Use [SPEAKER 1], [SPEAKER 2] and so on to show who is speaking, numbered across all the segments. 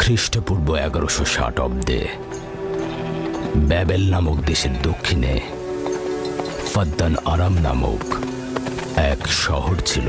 [SPEAKER 1] খ্রিস্টপূর্ব 1160 অব্দে ব্যাবেল নামক দেশের দক্ষিণে ফাদ্দান আরাম নামক এক শহর ছিল।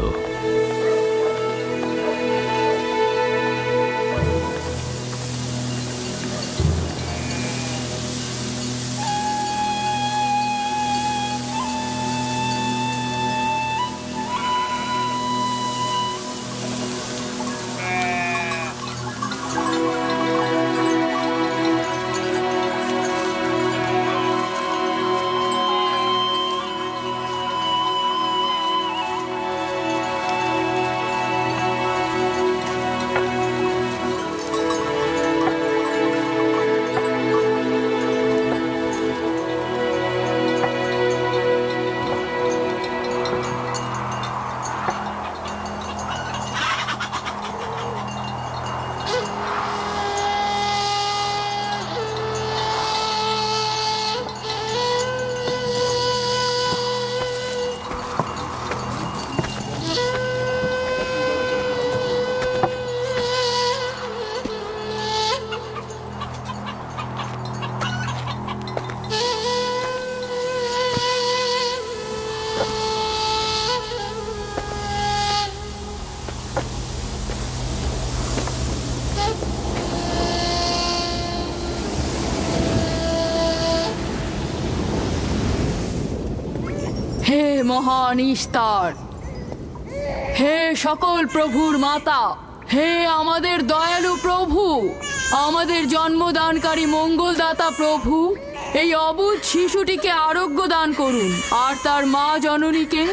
[SPEAKER 2] হে মহান ইস্তার, হে সকল প্রভুর মাতা, হে আমাদের দয়ালু প্রভু, আমাদের জন্মদানকারী মঙ্গলদাতা প্রভু, এই অবুঝ শিশুটিকে আরোগ্য দান করুন আর তার মা জননীকে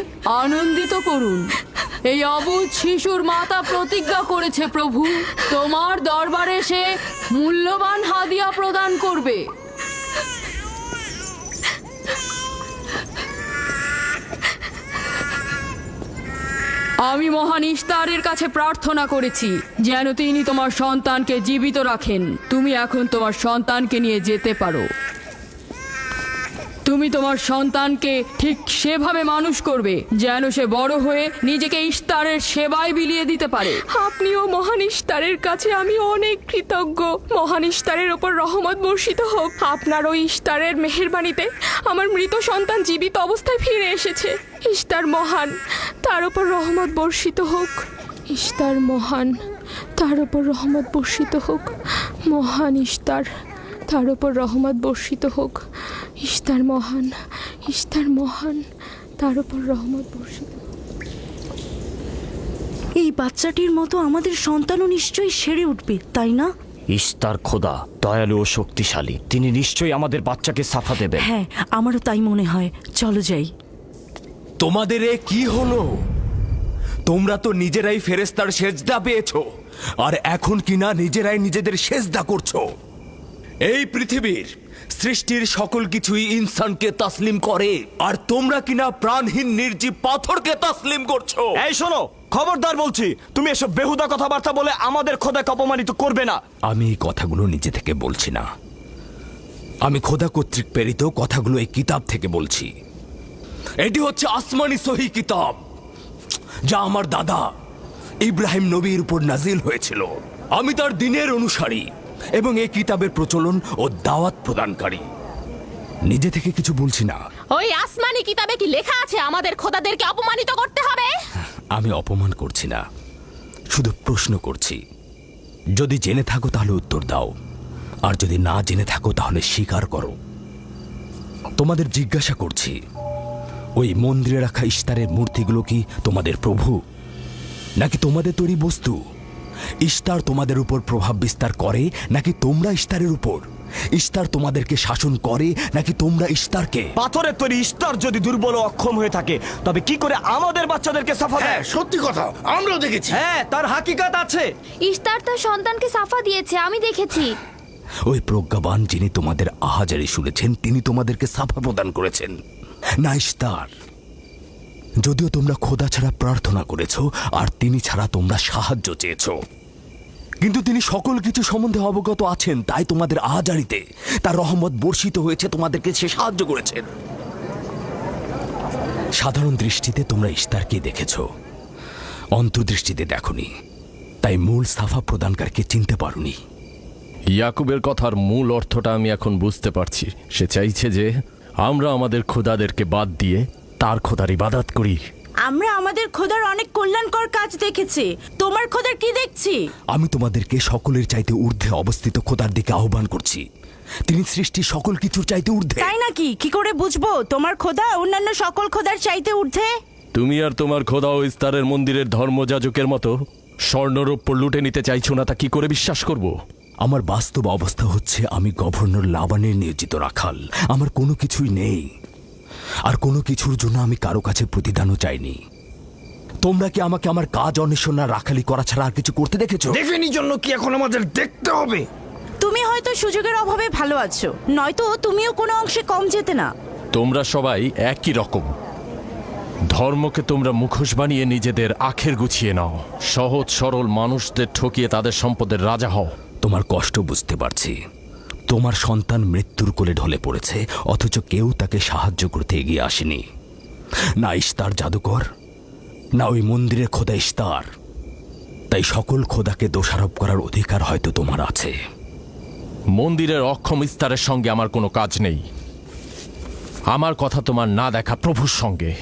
[SPEAKER 2] আনন্দিত করুন। এই অবুঝ শিশুর মাতা প্রতিজ্ঞা করেছে প্রভু, তোমার দরবারে সে মূল্যবান হাদিয়া প্রদান করবে। আমি মহান ইস্তারের কাছে প্রার্থনা করেছি যেন তিনি তোমার সন্তানকে জীবিত রাখেন। তুমি এখন তোমার সন্তানকে নিয়ে যেতে পারো। তুমি তোমার সন্তানকে ঠিক সেভাবে মানুষ করবে যেন সে বড় হয়ে নিজেকে ইস্তারের সেবায় বিলিয়ে দিতে পারে।
[SPEAKER 3] আপনিও মহান ইস্তারের কাছে আমি অনেক কৃতজ্ঞ। মহান ইস্তারের ওপর রহমত বর্ষিত হোক। আপনার ওই ইস্তারের মেহেরবানিতে আমার মৃত সন্তান জীবিত অবস্থায় ফিরে এসেছে। ইস্তার মহান, তার ওপর রহমত বর্ষিত হোক। ইস্তার মহান, তার ওপর রহমত বর্ষিত হোক। মহান ইস্তার, তার ওপর রহমত বর্ষিত হোক। ইস্তার মহান, ইস্তার মহান, তার ওপর রহমত বর্ষিত হোক।
[SPEAKER 4] এই বাচ্চাটির মতো আমাদের সন্তানও নিশ্চয়ই সেরে উঠবে, তাই না?
[SPEAKER 5] ইস্তার খোদা দয়ালু ও শক্তিশালী, তিনি নিশ্চয়ই আমাদের বাচ্চাকে সাফা দেবেন।
[SPEAKER 4] হ্যাঁ, আমারও তাই মনে হয়। চলো যাই।
[SPEAKER 6] তোমাদের এ কি হলো? তোমরা তো নিজেরাই ফেরেশতার সেজদা পেয়েছো, আর এখন কিনা নিজেরাই নিজেদের সেজদা করছো। এই পৃথিবীর সৃষ্টির সকল কিছুই ইনসানকে তাসলিম করে, আর তোমরা কিনা প্রাণহীন নির্জীব পাথরকে তাসলিম করছো।
[SPEAKER 5] এই শোনো, খবরদার বলছি, তুমি এসব বেহুদা কথাবার্তা বলে আমাদের খোদাকে অপমানিত করবে না।
[SPEAKER 1] আমি এই কথাগুলো নিজে থেকে বলছি না, আমি খোদা কর্তৃক প্রেরিত কথাগুলো এই কিতাব থেকে বলছি।
[SPEAKER 6] এটি হচ্ছে আসমানি সহি কিতাব, যা আমার দাদা ইব্রাহিম নবীর উপর নাজিল হয়েছিল। আমি তার দিনের অনুসারী এবং এই কিতাবের প্রচলন ও দাওয়াত প্রদানকারী।
[SPEAKER 1] নিজে থেকে কিছু বলছি না।
[SPEAKER 3] ওই আসমানি কিতাবে কি লেখা আছে আমাদের খোদাদেরকে অপমানিত করতে হবে?
[SPEAKER 1] আমি অপমান করছি না, শুধু প্রশ্ন করছি। যদি জেনে থাকো তাহলে উত্তর দাও, আর যদি না জেনে থাকো তাহলে স্বীকার করো। তোমাদের জিজ্ঞাসা করছি, ওই মন্দিরে রাখা ইস্তারের মূর্তিগুলো কি তোমাদের প্রভু, নাকি তোমাদের তৈরি বস্তু? ইস্তার তোমাদের উপর প্রভাব বিস্তার করে নাকি তোমরা ইস্তারের উপর? ইস্তার তোমাদেরকে শাসন করে নাকি তোমরা ইস্তারকে?
[SPEAKER 5] পাথরের তৈরি ইস্তার যদি দুর্বল ও অক্ষম হয়ে থাকে, তবে কি করে আমাদের বাচ্চাদেরকে সাফা দেয়?
[SPEAKER 7] সত্যি কথা, আমরাও দেখেছি।
[SPEAKER 5] হ্যাঁ, তার হাকিকাত আছে।
[SPEAKER 8] ইস্তার তার সন্তানকে সাফা দিয়েছে, আমি দেখেছি।
[SPEAKER 1] ওই প্রজ্ঞাবান যিনি তোমাদের আহাজারি শুনেছেন, তিনি তোমাদেরকে সাফা প্রদান করেছেন, না ইস্তার। যদিও তোমরা খোদা ছাড়া প্রার্থনা করেছ আর তিনি ছাড়া তোমরা সাহায্য চেয়েছ, কিন্তু তিনি সকল কিছু সম্বন্ধে অবগত আছেন, তাই তোমাদের আহাজারিতে তার রহমত বর্ষিত হয়েছে, তোমাদেরকে সে সাহায্য করেছেন। সাধারণ দৃষ্টিতে তোমরা ইস্তারকে দেখেছ, অন্তর্দৃষ্টিতে দেখনি, তাই মূল সাফা প্রদানকারীকে চিনতে পারোনি।
[SPEAKER 9] ইয়াকুবের কথার মূল অর্থটা আমি এখন বুঝতে পারছি। সে চাইছে যে আমরা আমাদের খোদাদেরকে বাদ দিয়ে তার খোদার ইবাদত করি।
[SPEAKER 4] আমরা আমাদের খোদার অনেক কল্যাণকর কাজ দেখেছি, তোমার খোদার কি দেখছি?
[SPEAKER 1] আমি তোমাদেরকে সকলের চাইতে ঊর্ধ্বে অবস্থিত খোদার দিকে আহ্বান করছি। তিনি সৃষ্টি সকল কিছুর চাইতে ঊর্ধ্বে।
[SPEAKER 4] তাই নাকি? কি করে বুঝবো তোমার খোদা অন্যান্য সকল খোদার চাইতে ঊর্ধ্বে?
[SPEAKER 9] তুমি আর তোমার খোদা ও ইস্তারের মন্দিরের ধর্মযাজকের মতো স্বর্ণরৌপ্য লুটে নিতে চাইছো না, তা কি করে বিশ্বাস করব?
[SPEAKER 1] আমার বাস্তব অবস্থা হচ্ছে আমি গভর্নর লাবানের নিয়োজিত রাখাল। আমার কোনো কিছুই নেই, আর কোনো কিছুর জন্য আমি কারো কাছে প্রতিদানও চাইনি। তোমরা কি আমাকে আমার কাজ অন্বেষণ আর রাখালি করা ছাড়া আর কিছু করতে দেখেছো?
[SPEAKER 7] দেখেনি জন্য কি এখন আমাদের দেখতে হবে?
[SPEAKER 4] তুমি হয়তো সুযোগের অভাবে ভালো আছো, নয়তো তুমিও কোনো অংশে কম যেতে না।
[SPEAKER 9] তোমরা সবাই একই রকম। ধর্মকে তোমরা মুখোশ বানিয়ে নিজেদের আখের গুছিয়ে নাও, সহজ সরল মানুষদের ঠকিয়ে তাদের সম্পদের রাজা হও।
[SPEAKER 1] তোমার কষ্ট বুঝতে পারছি। তোমার সন্তান মৃত্যুর কোলে ঢলে পড়েছে, অথচ কেউ তাকে সাহায্য করতে এগিয়ে আসেনি। না ইস্তার জাদুকর, না ওই মন্দিরের খোদা ইস্তার। তাই সকল খোদাকে দোষারোপ করার অধিকার হয়তো তোমার আছে।
[SPEAKER 9] মন্দিরের অক্ষম ইস্তারের সঙ্গে আমার কোনো কাজ নেই। আমার কথা তোমার না দেখা প্রভুর সঙ্গে।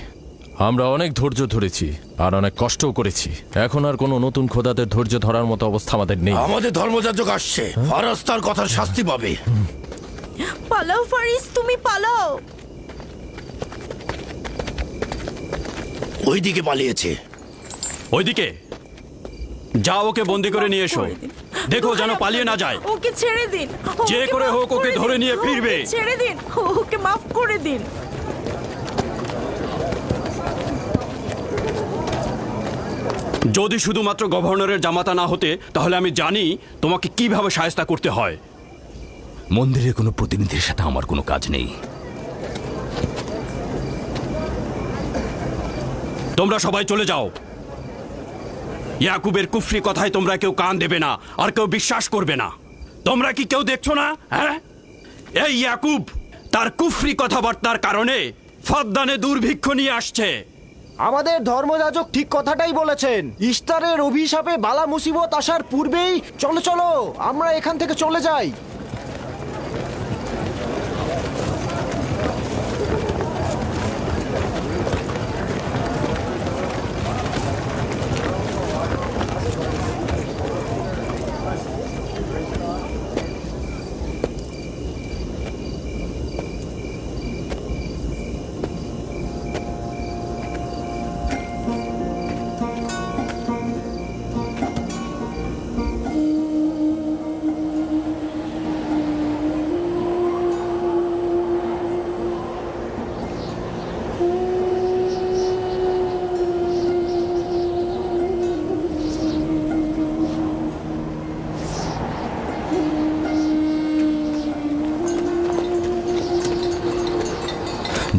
[SPEAKER 9] আমরা অনেক ধৈর্য ধরেছি আর অনেক কষ্টও করেছি। এখন আর কোনো নতুন খোদাদের ধৈর্য ধরার মতো অবস্থা আমাদের নেই।
[SPEAKER 7] আমাদের ধর্মযাজক আসছে, ফারাজ তার কথার শাস্তি পাবে।
[SPEAKER 4] পালাও ফারিস, তুমি পালাও।
[SPEAKER 7] ওইদিকে পালিয়েছে।
[SPEAKER 5] ওইদিকে যাও, ওকে বন্দি করে নিয়ে এসো। দেখো যেন পালিয়ে না যায়।
[SPEAKER 4] ওকে ছেড়ে দিন,
[SPEAKER 5] যে
[SPEAKER 4] ওকে
[SPEAKER 5] করে
[SPEAKER 4] মাফ
[SPEAKER 5] হোক ওকে
[SPEAKER 4] দিন,
[SPEAKER 5] ধরে নিয়ে
[SPEAKER 4] ওকে
[SPEAKER 5] ফিরবে।
[SPEAKER 4] ছেড়ে দিন, ওকে মাফ করে দিন।
[SPEAKER 5] যদি শুধুমাত্র গভর্নরের জামাতা না হতে, তাহলে আমি জানি তোমাকে কিভাবে শায়েস্তা করতে হয়।
[SPEAKER 1] মন্দিরের কোনো প্রতিনিধির সাথে আমার কোনো কাজ নেই।
[SPEAKER 5] তোমরা সবাই চলে যাও। ইয়াকুবের কুফরি কথায় তোমরা কেউ কান দেবে না, আর কেউ বিশ্বাস করবে না। তোমরা কি কেউ দেখছো না? হ্যাঁ, এই ইয়াকুব তার কুফরি কথাবার্তার কারণে ফাদ্দানে দুর্ভিক্ষ নিয়ে আসছে।
[SPEAKER 10] আমাদের ধর্মযাজক ঠিক কথাটাই বলেছেন। ইস্তারের অভিশাপে বালা মুসিবত আসার পূর্বেই চলো চলো আমরা এখান থেকে চলে যাই।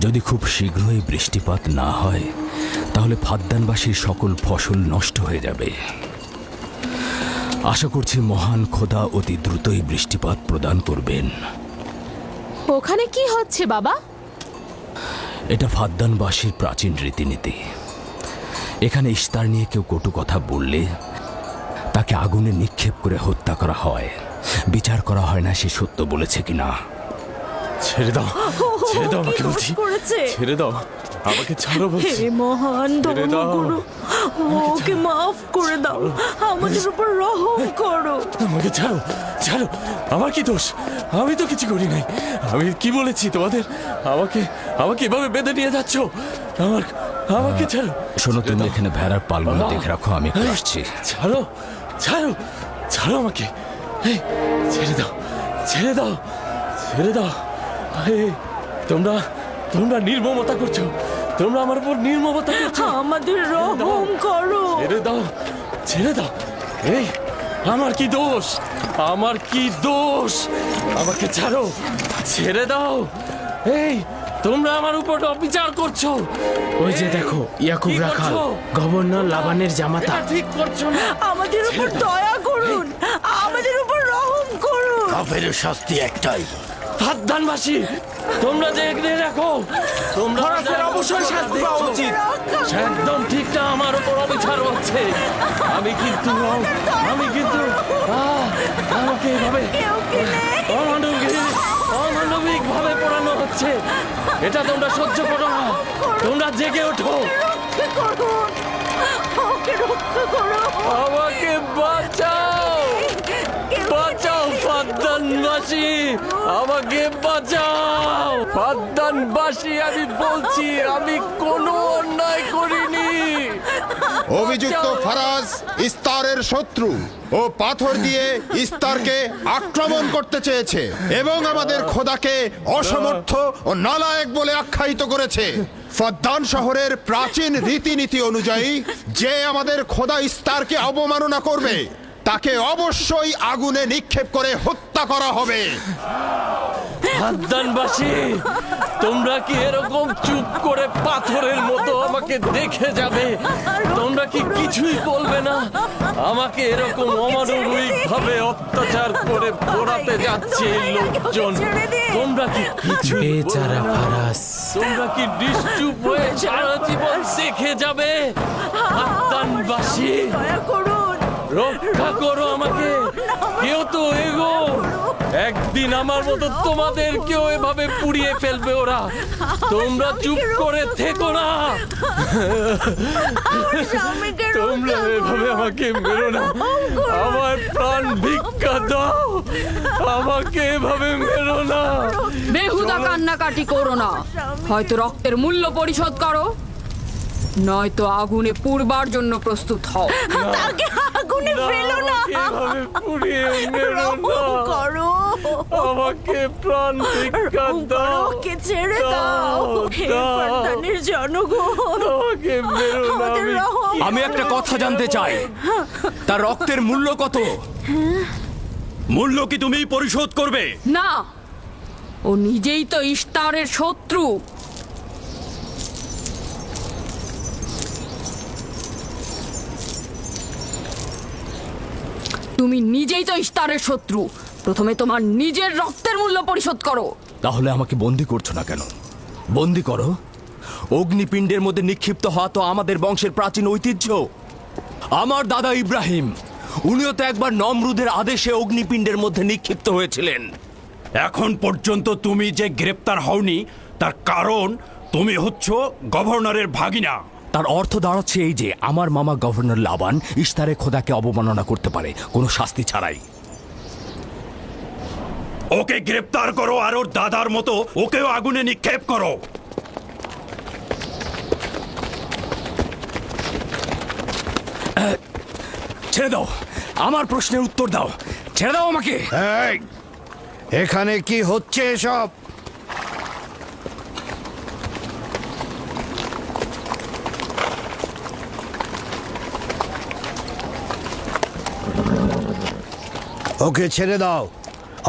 [SPEAKER 1] যদি খুব শীঘ্রই বৃষ্টিপাত না হয়, তাহলে ফাদ্দানবাসীর সকল ফসল নষ্ট হয়ে যাবে। আশা করছি মহান খোদা অতি দ্রুতই বৃষ্টিপাত প্রদান করবেন।
[SPEAKER 3] ওখানে কি হচ্ছে বাবা?
[SPEAKER 1] এটা ফাদ্দানবাসীর প্রাচীন রীতিনীতি। এখানে ইস্তার নিয়ে কেউ কটু কথা বললে তাকে আগুনে নিক্ষেপ করে হত্যা করা হয়। বিচার করা হয় না সে সত্য বলেছে কিনা।
[SPEAKER 9] ছেড়ে দাও, ছেড়ে দাও আমাকে বলছি। ছেড়ে দাও, আমাকে ছাড়ো বলছি।
[SPEAKER 4] হে মহান
[SPEAKER 9] ছেড়ে দাও।
[SPEAKER 4] ধর্মগুরু, ওকে মাফ করে দাও, আমাদের উপর রহম করো।
[SPEAKER 9] আমাকে ছাড়ো, ছাড়ো। আমার কি দোষ? আমি তো কিছু করি নাই। আমি কি বলেছি তোমাদের? আমাকে আমাকে এভাবে বেঁধে নিয়ে যাচ্ছ? আমাকে ছাড়ো।
[SPEAKER 1] শোনো, তুমি এখানে ভেড়ার পালগুলো দেখে রাখো, আমি একটু আসছি।
[SPEAKER 9] ছাড়ো, ছাড়ো, ছাড়ো আমাকে। এই, ছেড়ে দাও, ছেড়ে দাও, ছেড়ে দাও। এই, তোমরা তোমরা নির্মমতা করছো। তোমরা আমার উপর নির্মমতা করছো।
[SPEAKER 4] আমাদের রহম করো।
[SPEAKER 9] ছেড়ে দাও, ছেড়ে দাও। এই, আমার কি দোষ? আমার কি দোষ? আমাকে ছাড়ো, ছেড়ে দাও। এই, তোমরা আমার উপর অবিচার করছো।
[SPEAKER 11] ওই যে দেখো, ইয়াকুব রাখাল, গভর্নর লাবানের জামাতা।
[SPEAKER 9] এটা ঠিক করছো না।
[SPEAKER 4] আমাদের উপর দয়া করুন, আমাদের উপর রহম করুন।
[SPEAKER 7] কাফের শাস্তি একটাই।
[SPEAKER 9] ফাদ্দানবাসী, তোমরা যে এগিয়ে রাখো, তোমরা
[SPEAKER 10] অবশ্যই শাস্তি পাওয়া উচিত।
[SPEAKER 9] একদম ঠিক না, আমার উপর অবিচার হচ্ছে। আমি কিন্তু আমাকে এইভাবে অমানবিক ভাবে পোড়ানো হচ্ছে। এটা তোমরা সহ্য করো না, তোমরা জেগে ওঠো। আমাকে বাঁচাও, বাঁচাও ফাদ্দানবাসী, আমাকে বাঁচাও ফাদ্দানবাসী। আমি বলছি আমি কোনো অন্যায় করিনি।
[SPEAKER 12] অভিযুক্ত ফারাজ ইস্তারের শত্রু ও পাথর দিয়ে ইস্তারকে আক্রমণ করতে চেয়েছে এবং আমাদের খোদাকে অসমর্থ ও নালায়েক বলে আখ্যায়িত করেছে। ফদ্দান শহরের প্রাচীন রীতিনীতি অনুযায়ী যে আমাদের খোদা ইস্তারকে অবমাননা করবে তাকে অবশ্যই আগুনে নিক্ষেপ করে হত্যা করা হবে।
[SPEAKER 9] ফাদ্দানবাসী, তোমরা কি এরকম চুপ করে পাথরের মতো আমাকে দেখে যাবে? তোমরা কি কিছুই বলবে না? আমাকে এরকম অমানবিক ভাবে অত্যাচার করে পোড়াতে যাচ্ছে এই লোকজন। তোমরা কি কিছুই বলবে
[SPEAKER 11] বেচারা
[SPEAKER 9] না?
[SPEAKER 11] ফারাজ।
[SPEAKER 9] তোমরা কি নিশ্চুপ হয়ে সারা জীবন দেখে যাবে? ফাদ্দানবাসী, রক্ষা করো আমাকে, কেউ তো এগো। একদিন আমার মতো তোমাদের কেউ এভাবে পুড়িয়ে ফেলবে ওরা। তোমরা চুপ করে থেকো না, তোমরা এভাবে আমাকে মেরো না। আমার প্রাণ ভিক্ষা দাও, আমাকে এভাবে মেরো না।
[SPEAKER 2] বেহুদা কান্নাকাটি করো না, হয়তো রক্তের মূল্য পরিশোধ করো, নয়তো আগুনে পুড়বার জন্য প্রস্তুত হও।
[SPEAKER 4] তাকে আগুনে ফেলো না,
[SPEAKER 9] এভাবে পুড়িয়ে মেরো না, আমাকে প্রাণ ভিক্ষা দাও,
[SPEAKER 4] ওকে ছেড়ে দাও। হে ফাদ্দানের জনগণ,
[SPEAKER 9] আমাকে মেরো না।
[SPEAKER 4] আমাদের রহম
[SPEAKER 6] আমি একটা কথা জানতে চাই, তার রক্তের মূল্য কত?
[SPEAKER 5] মূল্য কি তুমি পরিশোধ করবে?
[SPEAKER 2] না, ও নিজেই তো ইস্তারের শত্রু। তুমি নিজেই তো ইস্তারের শত্রু, প্রথমে তোমার নিজের রক্তের মূল্য পরিশোধ করো।
[SPEAKER 1] তাহলে আমাকে বন্দি করছো না কেন? বন্দি করো। অগ্নিপিণ্ডের মধ্যে নিক্ষিপ্ত হওয়া তো আমাদের বংশের প্রাচীন ঐতিহ্য। আমার দাদা ইব্রাহিম, উনিও তো একবার নমরুদের আদেশে অগ্নিপিণ্ডের মধ্যে নিক্ষিপ্ত হয়েছিলেন।
[SPEAKER 5] এখন পর্যন্ত তুমি যে গ্রেপ্তার হওনি তার কারণ তুমি হচ্ছ গভর্নরের ভাগিনা।
[SPEAKER 1] তার অর্থ দাঁড়াচ্ছে এই যে আমার মামা গভর্নর লাবান ইস্তারে খোদাকে অবমাননা করতে পারে কোনো শাস্তি ছাড়াই।
[SPEAKER 5] ওকে গ্রেপ্তার করো আর ওর দাদার মতো ওকেও আগুনে নিক্ষেপ করো।
[SPEAKER 1] ছেড়ে দাও, আমার প্রশ্নের উত্তর দাও, ছেড়ে দাও আমাকে।
[SPEAKER 7] এই, এখানে কি হচ্ছে এসব? ওকে ছেড়ে দাও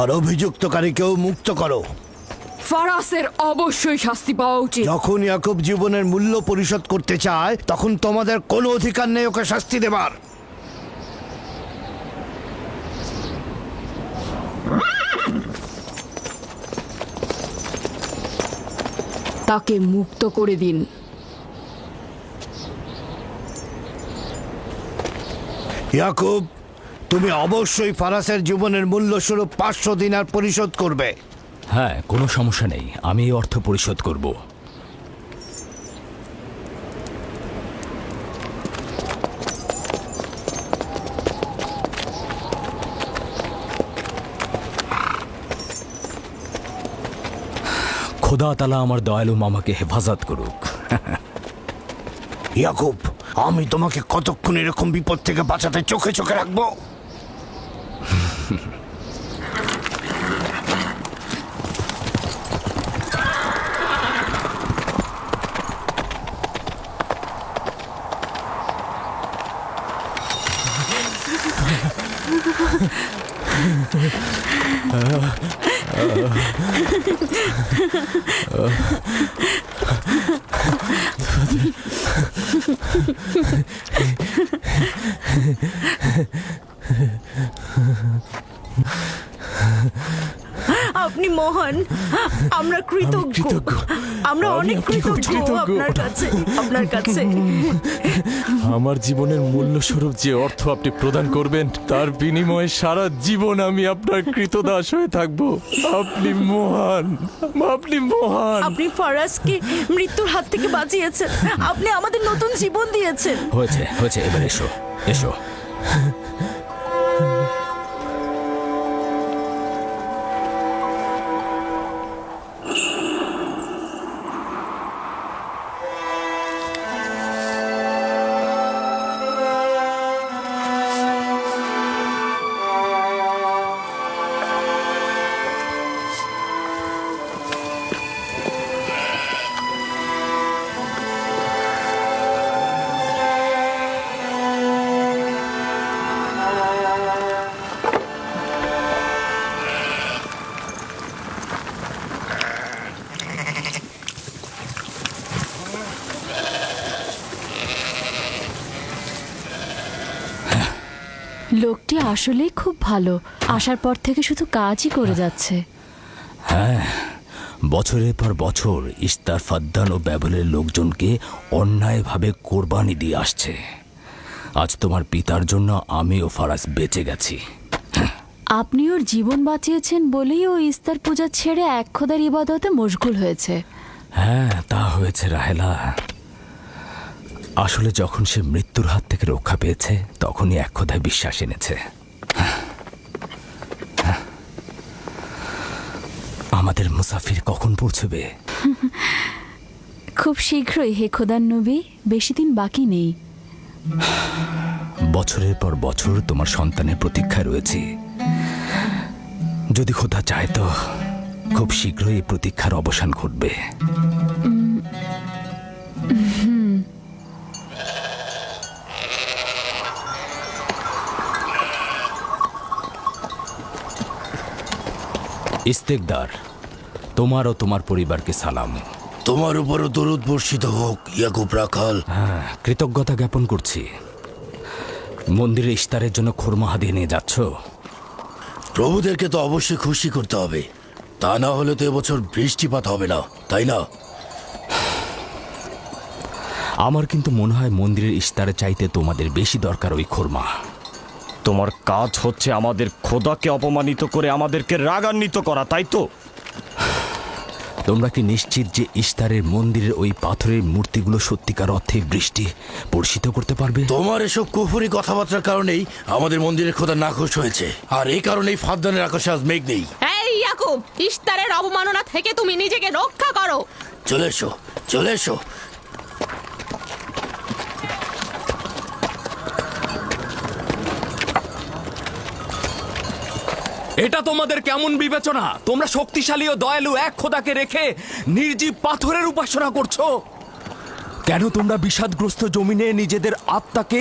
[SPEAKER 7] আর অভিযুক্তকারীকেও মুক্ত করো।
[SPEAKER 2] ফারাসের অবশ্যই শাস্তি পাওয়া উচিত।
[SPEAKER 7] যখন ইয়াকুব জীবনের মূল্য পরিশোধ করতে চায় তখন তোমাদের কোনো অধিকার নেই ওকে শাস্তি দেবার।
[SPEAKER 2] তাকে মুক্ত করে দিন।
[SPEAKER 7] ইয়াকুব, তুমি অবশ্যই ফারাসের জীবনের মূল্য স্বরূপ 500 দিনার পরিশোধ করবে।
[SPEAKER 1] হ্যাঁ, কোনো সমস্যা নেই, আমি এই অর্থ পরিশোধ করব। খোদা তাআলা আমার দয়ালু মামাকে হেফাজত করুক।
[SPEAKER 7] ইয়াকুব, আমি তোমাকে কতক্ষণ এরকম বিপদ থেকে বাঁচাতে চোখে চোখে রাখবো?
[SPEAKER 4] আপনি মহান, আমরা কৃতজ্ঞ, আমরা অনেক কৃতজ্ঞ আপনার কাছে।
[SPEAKER 9] আমার জীবনের মূল্য স্বরূপ যে অর্থ আপনি প্রদান করবেন তার বিনিময়ে সারা জীবন আমি আপনার কৃতদাস হয়ে থাকবো। আপনি মহান, আপনি মহান।
[SPEAKER 4] আপনি ফারাজকে মৃত্যুর হাত থেকে বাঁচিয়েছেন, আপনি আমাদের নতুন জীবন দিয়েছেন।
[SPEAKER 1] হয়েছে হয়েছে, এবার এসো এসো।
[SPEAKER 2] লোকটি আসলেই খুব ভালো, আসার পর থেকে শুধু কাজই করে যাচ্ছে।
[SPEAKER 1] বছরের পর বছর ইস্তার, ফাদ্দান ও ব্যাবলের লোকজনকে অন্যায়ভাবে কোরবানি দিয়ে আসছে। আজ তোমার পিতার জন্য আমি ও ফারাজ বেঁচে গেছি।
[SPEAKER 2] আপনি ওর জীবন বাঁচিয়েছেন বলেই ও ইস্তার পূজা ছেড়ে এক খোদার ইবাদতে মশগুল হয়েছে।
[SPEAKER 1] হ্যাঁ, তা হয়েছে রাহেলা। আসলে যখন সে মৃত্যুর হাত থেকে রক্ষা পেয়েছে তখনই এক খোদায় বিশ্বাস এনেছে। আমাদের মুসাফির কখন পৌঁছবে?
[SPEAKER 2] খুব শীঘ্রই হে খোদার নবী, বেশি দিন বাকি নেই।
[SPEAKER 1] বছরের পর বছর তোমার সন্তানের প্রতীক্ষায় রয়েছি। যদি খোদা চায় তো খুব শীঘ্রই এই প্রতীক্ষার অবসান ঘটবে। ইস্তেকদার, তোমার ও তোমার পরিবারকে সালাম।
[SPEAKER 7] তোমার উপরও দরুদ বর্ষিত হোক ইয়াকুব রাখাল।
[SPEAKER 1] হ্যাঁ, কৃতজ্ঞতা জ্ঞাপন করছি। মন্দিরে ইস্তারের জন্য খোরমা হাদিয়ে নিয়ে যাচ্ছ?
[SPEAKER 7] প্রভুদেরকে তো অবশ্যই খুশি করতে হবে, তা না হলে তো এবছর বৃষ্টিপাত হবে না, তাই না?
[SPEAKER 1] আমার কিন্তু মনে হয় মন্দিরের ইস্তারে চাইতে তোমাদের বেশি দরকার ওই খোরমা।
[SPEAKER 5] তোমার কাজ হচ্ছে আমাদের খোদাকে অপমানিত করে আমাদেরকে রাগান্বিত করা, তাই তো?
[SPEAKER 1] তোমরা কি নিশ্চিত যে ইস্তারের মন্দিরের ওই পাথরের মূর্তিগুলো সত্যিকার অর্থে বৃষ্টি বর্ষিত করতে পারবে?
[SPEAKER 7] তোমার এসব কুফুরি কথাবার্তার কারণেই আমাদের মন্দিরের খোদা নাখোশ হয়েছে, আর এই কারণেই ফাদ্দানের আকাশে আজ মেঘ নেই।
[SPEAKER 3] এই ইয়াকুব, ইস্তারের অবমাননা থেকে তুমি নিজেকে রক্ষা করো।
[SPEAKER 7] চলে এসো, চলে এসো।
[SPEAKER 6] এটা তোমাদের কেমন বিবেচনা? তোমরা শক্তিশালী ও দয়ালু এক খোদাকে রেখে নির্জীব পাথরের উপাসনা করছো। কেন তোমরা বিষাদগ্রস্ত জমিনে নিজেদের আত্মাকে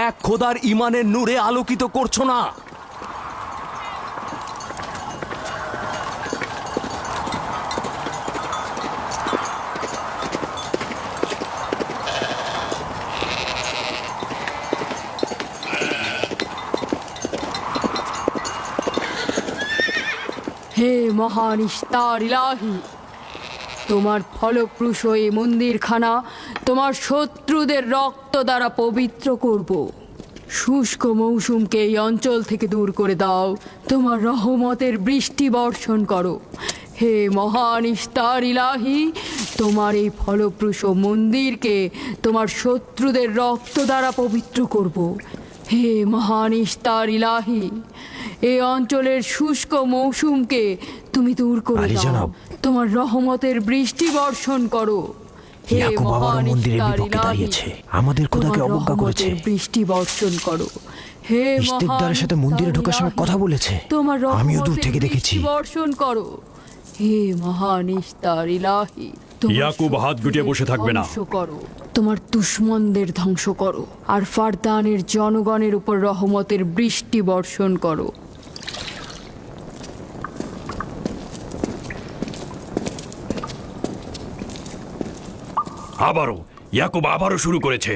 [SPEAKER 6] এক খোদার ইমানের নূরে আলোকিত করছো না?
[SPEAKER 2] হে মহান ইস্তার ইলাহি, তোমার ফলপ্রসূ এই মন্দিরখানা তোমার শত্রুদের রক্ত দ্বারা পবিত্র করব। শুষ্ক মৌসুমকে এই অঞ্চল থেকে দূর করে দাও, তোমার রহমতের বৃষ্টি বর্ষণ করো। হে মহান ইস্তার ইলাহি, তোমার এই ফলপ্রসূ মন্দিরকে তোমার শত্রুদের রক্ত দ্বারা পবিত্র করব। হে মহান ইস্তার ইলাহি, এই অঞ্চলের শুষ্ক মৌসুমকে তুমি দূর করে দাও, তোমার রহমতের বৃষ্টি বর্ষণ করো। হে মহান ইস্তার ইলাহি,
[SPEAKER 10] আমাদের খোদাকে
[SPEAKER 2] তোমার
[SPEAKER 10] অবজ্ঞা করেছে।
[SPEAKER 2] রহমতের বৃষ্টি বর্ষণ করো। হে
[SPEAKER 10] ইস্তেকদারের সাথে মন্দিরে ঢোকার সময় কথা বলেছে,
[SPEAKER 2] তোমার
[SPEAKER 10] আমিও দূর
[SPEAKER 2] রহমতের
[SPEAKER 10] থেকে দেখেছি।
[SPEAKER 2] বৃষ্টি বর্ষণ করো। হে মহান ইস্তার ইলাহি, তোমার
[SPEAKER 5] ইয়াকুব হাত গুটিয়ে বসে থাকবে না।
[SPEAKER 2] ধ্বংস করো, তোমার দুশমনদের ধ্বংস করো, আর ফারদানের জনগণের উপর রহমতের বৃষ্টি বর্ষণ করো।
[SPEAKER 5] ইয়াকুব আবারও শুরু করেছে।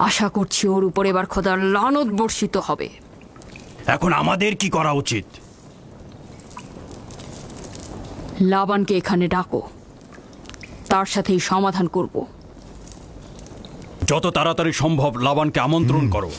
[SPEAKER 2] আশা করছি ওর উপর এবার খোদার লানত বর্ষিত হবে।
[SPEAKER 5] এখন আমাদের কি করা উচিত?
[SPEAKER 2] লাবানকে এখানে ডাকো, তার সাথেই সমাধান করব।
[SPEAKER 5] যত তাড়াতাড়ি সম্ভব লাবানকে আমন্ত্রণ করো।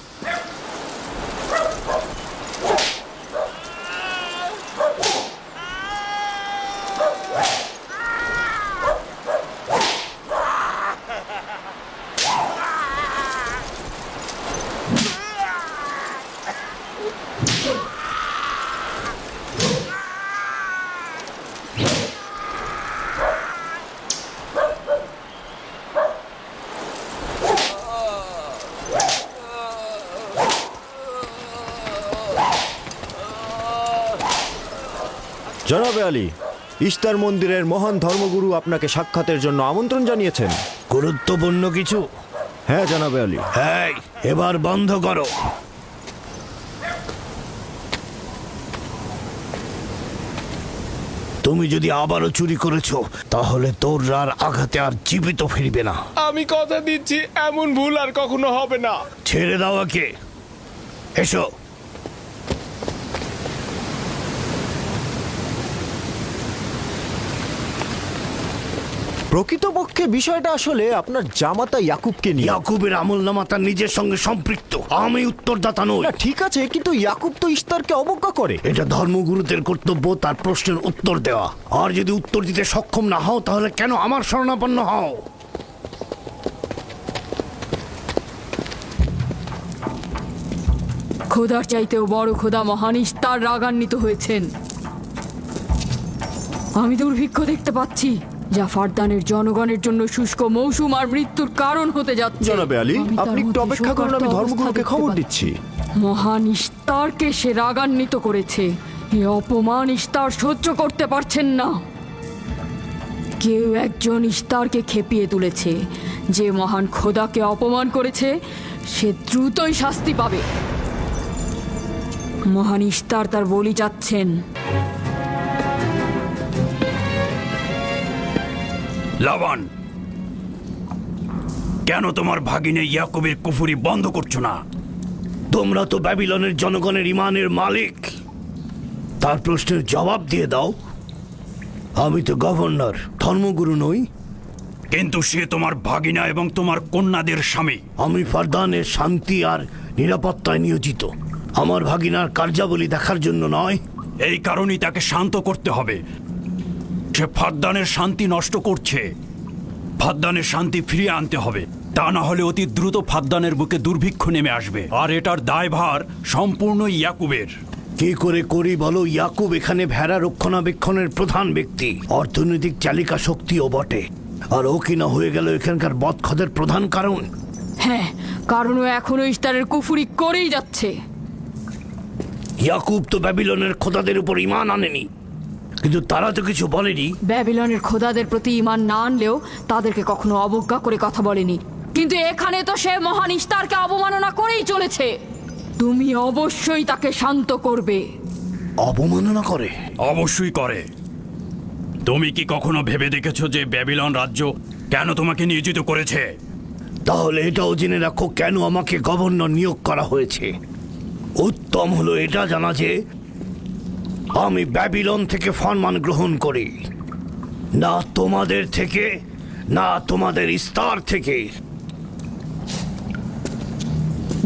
[SPEAKER 10] জনাবে আলী, ইস্তার মন্দিরের মহান ধর্মগুরু আপনাকে সাক্ষাতের জন্য আমন্ত্রণ জানিয়েছেন।
[SPEAKER 7] গুরুত্বপূর্ণ কিছু?
[SPEAKER 10] হ্যাঁ জনাবে আলী।
[SPEAKER 7] হ্যাঁ, এবার বন্ধ করো। তুমি যদি আবারও চুরি করেছো তাহলে তোর আর আঘাতে আর জীবিত ফিরবে না।
[SPEAKER 11] আমি কথা দিচ্ছি এমন ভুল আর কখনো হবে না।
[SPEAKER 7] ছেড়ে দাও একে। এসো।
[SPEAKER 10] প্রকৃতপক্ষে বিষয়টা আসলে আপনার জামাতা ইয়াকুবকে নিয়ে।
[SPEAKER 7] ইয়াকুবের আমলনামা তার নিজের সঙ্গে সম্পৃক্ত। আমি উত্তরদাতা নই।
[SPEAKER 10] না, ঠিক আছে, কিন্তু ইয়াকুব তো ইস্তারকে অবজ্ঞা করে।
[SPEAKER 7] এটা ধর্মগুরুদের কর্তব্য তার প্রশ্নের উত্তর দেওয়া। আর যদি উত্তর দিতে সক্ষম না হও তাহলে কেন আমার শরণাপন্ন হও?
[SPEAKER 2] খোদার চাইতেও বড় খোদা মহান ইস্তার রাগান্বিত হয়েছেন। আমি দুর্ভিক্ষ দেখতে পাচ্ছি, যা ফারদানের জনগণের জন্য শুষ্ক মৌসুম আর মৃত্যুর কারণ হতে যাচ্ছে।
[SPEAKER 10] জনাবে আলী,
[SPEAKER 2] আমি তার
[SPEAKER 10] আপনি একটু
[SPEAKER 2] মধ্যে
[SPEAKER 10] অপেক্ষা করুন, আমি
[SPEAKER 2] শোকার্ত
[SPEAKER 10] ধর্মগুরুকে
[SPEAKER 2] অবস্থা
[SPEAKER 10] খবর
[SPEAKER 2] দেখতে
[SPEAKER 10] দিচ্ছি।
[SPEAKER 2] পাচ্ছি। মহান ইস্তারকে সে রাগান্বিত করেছে। এ অপমান ইস্তার সহ্য করতে পারছেন না। কেউ একজন ইস্তারকে খেপিয়ে তুলেছে। যে মহান খোদাকে অপমান করেছে সে দ্রুতই শাস্তি পাবে। মহান ইস্তার তার বলি চাচ্ছেন।
[SPEAKER 5] লাবান, কেন তোমার ভাগিনে ইয়াকুবের কুফরি বন্ধ করছো না?
[SPEAKER 7] তোমরা তো ব্যাবিলনের জনগণের ইমানের মালিক। তার প্রশ্নের জবাব দিয়ে দাও। আমি তো গভর্নর, ধর্মগুরু নই।
[SPEAKER 5] কিন্তু সে তোমার ভাগিনা এবং তোমার কন্যাদের স্বামী।
[SPEAKER 7] আমি ফারদানের শান্তি আর নিরাপত্তায় নিয়োজিত। আমার ভাগিনার কার্যাবলী দেখার জন্য নয়।
[SPEAKER 5] এই কারণেই তাকে শান্ত করতে হবে। সে ফারদানের শান্তি নষ্ট করছে। ফারদানের শান্তি ফিরিয়ে আনতে হবে, তা না হলে অতি দ্রুত ফারদানের বুকে দুর্ভিক্ষ নেমে আসবে। আর এটার দায়ভার সম্পূর্ণ ইয়াকুবের।
[SPEAKER 7] কি করে করি বলো? ইয়াকুব এখানে ভেড়া রক্ষণাবেক্ষণের প্রধান ব্যক্তি, অর্থনৈতিক চালিকা শক্তিও বটে। আর ও কিনা হয়ে গেল এখানকার বদখদের প্রধান কারণ।
[SPEAKER 2] হ্যাঁ, কারণ ও এখনো ইস্তারের কুফরি করেই যাচ্ছে।
[SPEAKER 7] ইয়াকুব তো ব্যাবিলনের খোদাদের উপর ঈমান আনেনি, কিন্তু তারা তো কিছু বলেনি।
[SPEAKER 2] ব্যাবিলনের খোদাদের প্রতি ঈমান না আনলেও তাদেরকে কখনো অবজ্ঞা করে কথা বলেনি। কিন্তু এখানে তো সে মহান ইস্তারকে অবমাননা করেই চলেছে। তুমি অবশ্যই তাকে শান্ত করবে।
[SPEAKER 7] অবমাননা করে?
[SPEAKER 5] অবশ্যই করে। তুমি কি কখনো ভেবে দেখেছো যে ব্যাবিলন রাজ্য কেন তোমাকে নিয়োজিত করেছে?
[SPEAKER 7] তাহলে এটাও জেনে রাখো কেন আমাকে গভর্নর নিয়োগ করা হয়েছে। উত্তম হলো এটা জানা যে আমি ব্যাবিলন থেকে ফরমান গ্রহণ করি, না তোমাদের থেকে, না তোমাদের ইস্তার থেকে।